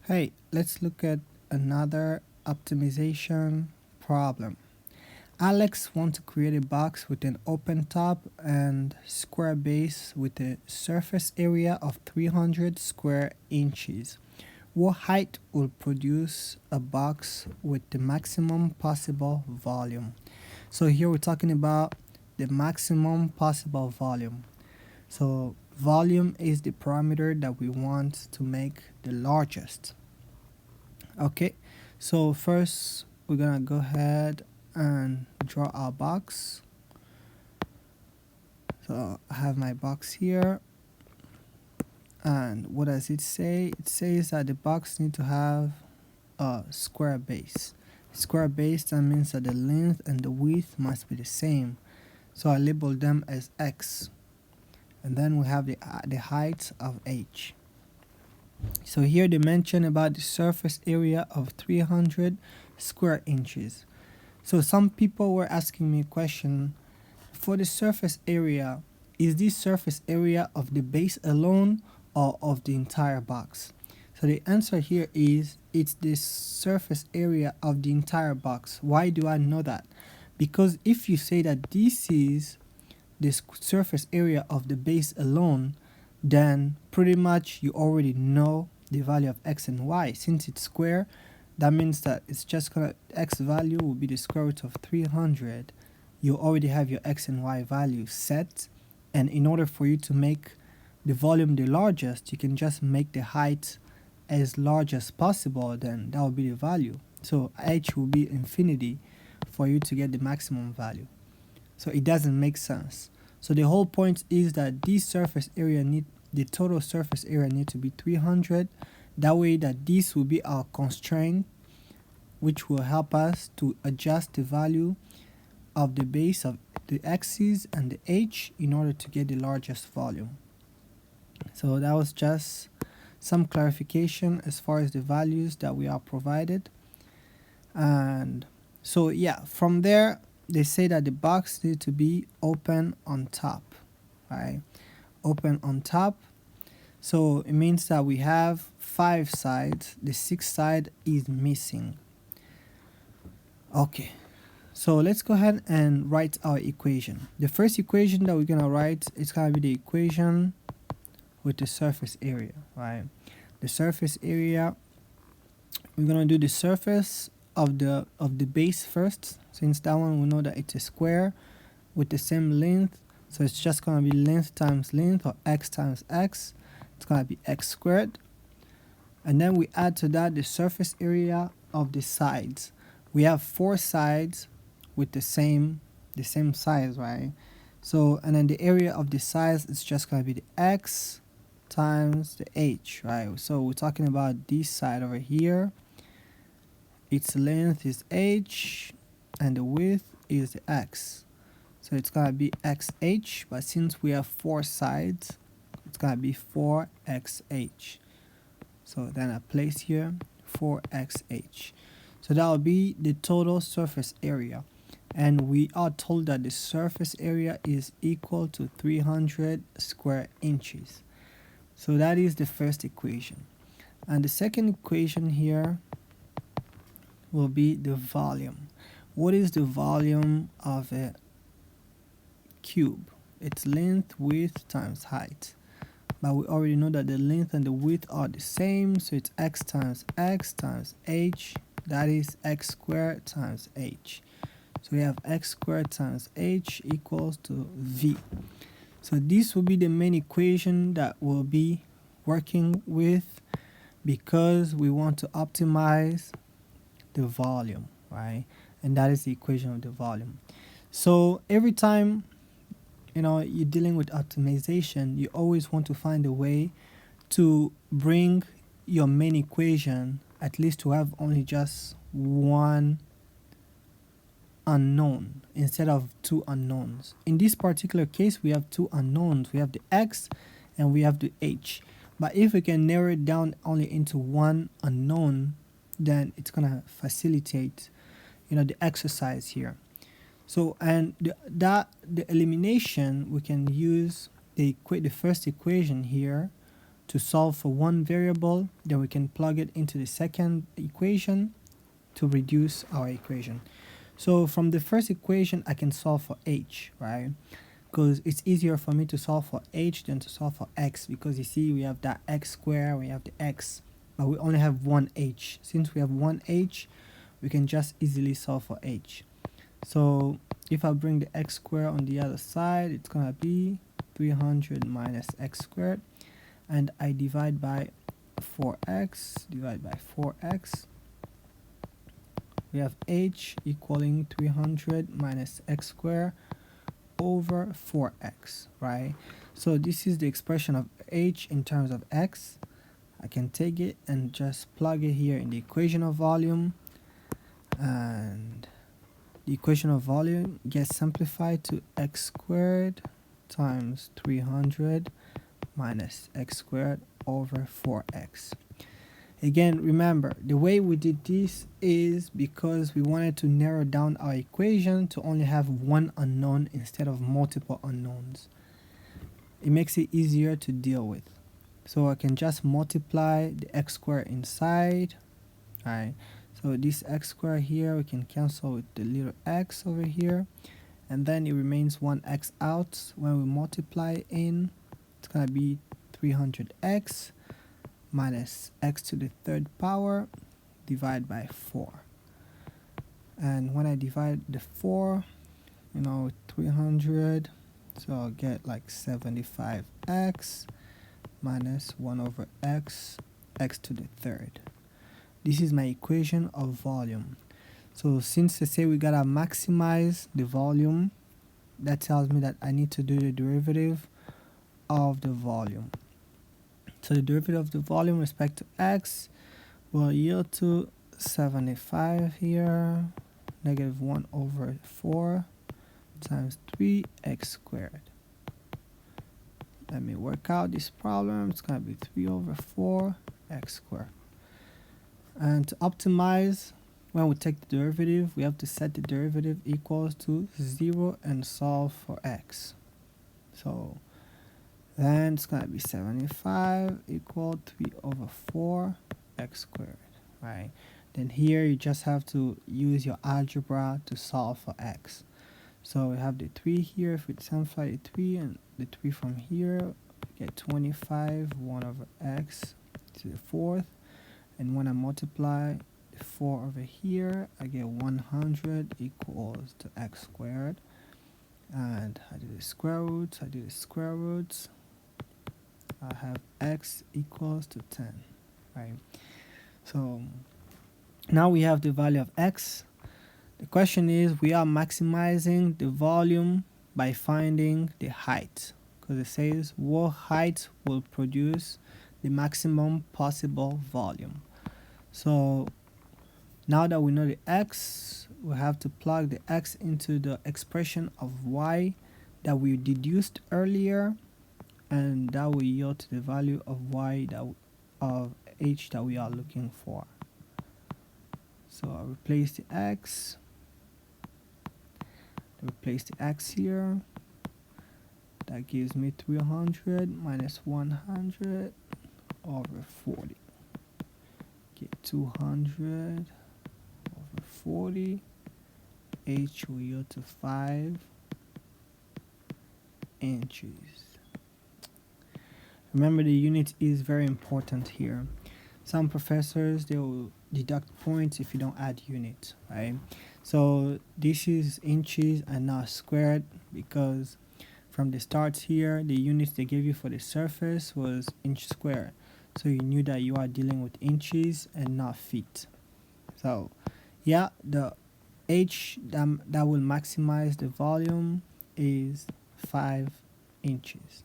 Hey, let's look at another optimization problem. Alex wants to create a box with an open top and square base with a surface area of 300 square inches. What height will produce a box with the maximum possible volume? So here we're talking about the maximum possible volume. So volume is the parameter that we want to make the largest. Okay, so first we're gonna go ahead and draw our box. So I have my box here, and what does it say? It says that the box need to have a square base. Square base, that means that the length and the width must be the same. So I label them as x, and then we have the height of h. So here they mention about the surface area of 300 square inches. So some people were asking me a question, for the surface area, is this surface area of the base alone or of the entire box? So the answer here is it's the surface area of the entire box. Why do I know that? Because if you say that this is the surface area of the base alone, then pretty much you already know the value of x and y. Since it's square, that means that it's just gonna x value will be the square root of 300. You already have your x and y value set, and in order for you to make the volume the largest, you can just make the height as large as possible, then that will be the value. So h will be infinity for you to get the maximum value. So it doesn't make sense. So the whole point is that this surface area the total surface area need to be 300. That way that this will be our constraint, which will help us to adjust the value of the base of the x's and the h in order to get the largest volume. So that was just some clarification as far as the values that we are provided. And so yeah, from there they say that the box needs to be open on top, right? Open on top. So it means that we have 5 sides, the 6th side is missing. Okay, so let's go ahead and write our equation. The first equation that we're gonna write is gonna be the equation with the surface area, right? The surface area, we're gonna do the surface of the base first, since that one we know that it's a square with the same length. So it's just gonna be length times length, or x times x. It's gonna be x squared. And then we add to that the surface area of the sides. We have 4 sides with the same size, right? So, and then the area of the sides is just gonna be the x times the h, right? So we're talking about this side over here. Its length is h and the width is the x. So it's gonna be xh, but since we have 4 sides, it's gonna be 4xh. So then I place here 4xh. So that will be the total surface area. And we are told that the surface area is equal to 300 square inches. So that is the first equation. And the second equation here will be the volume. What is the volume of a cube? It's length, width times height. But we already know that the length and the width are the same, so it's x times h, that is x squared times h. So we have x squared times h equals to v. So this will be the main equation that we'll be working with, because we want to optimize the volume, right? And that is the equation of the volume. So every time you're dealing with optimization, you always want to find a way to bring your main equation at least to have only just one unknown instead of 2 unknowns. In this particular case, we have 2 unknowns. We have the x and we have the h. But if we can narrow it down only into one unknown, then it's gonna facilitate the exercise here. So, and the elimination, we can use the first equation here to solve for one variable, then we can plug it into the second equation to reduce our equation. So from the first equation, I can solve for h, right? Because it's easier for me to solve for h than to solve for x, because you see we have that x squared, we have the x, but we only have one h. Since we have one h, we can just easily solve for h. So if I bring the x squared on the other side, it's gonna be 300 minus x squared, and I divide by 4x, divide by 4x. We have h equaling 300 minus x squared over 4x, right? So this is the expression of h in terms of x. I can take it and just plug it here in the equation of volume, and the equation of volume gets simplified to x squared times 300 minus x squared over 4x. Again, remember, the way we did this is because we wanted to narrow down our equation to only have one unknown instead of multiple unknowns. It makes it easier to deal with. So I can just multiply the x squared inside. Alright, so this x squared here, we can cancel with the little x over here. And then it remains one x out. When we multiply in, it's going to be 300x minus x to the third power divided by 4. And when I divide the 4, with 300, so I'll get like 75x minus 1 over x to the third. This is my equation of volume. So since they say we gotta maximize the volume, that tells me that I need to do the derivative of the volume. So the derivative of the volume with respect to x will yield to 75 here, negative 1 over 4 times 3x squared. Let me work out this problem. It's going to be 3 over 4 x squared. And to optimize, when we take the derivative, we have to set the derivative equals to 0 and solve for x. So then it's going to be 75 equal 3 over 4 x squared, right? Then here you just have to use your algebra to solve for x. So we have the 3 here. If we simplify the 3 and the 3 from here, we get 25, 1 over x to the fourth. And when I multiply the 4 over here, I get 100 equals to x squared. And I do the square roots, I have x equals to 10, right? So now we have the value of x. The question is, we are maximizing the volume by finding the height, because it says what height will produce the maximum possible volume. So now that we know the x, we have to plug the x into the expression of y that we deduced earlier, and that will yield to the value of y of h that we are looking for. So I'll replace the x. Replace the x here. That gives me 300 minus 100 over 40. Get 200 over 40. H will yield to 5 inches. Remember, the unit is very important here. Some professors, they will deduct points if you don't add units, right? So this is inches and not squared, because from the start here, the units they gave you for the surface was inch square. So you knew that you are dealing with inches and not feet. So yeah, the h that will maximize the volume is 5 inches.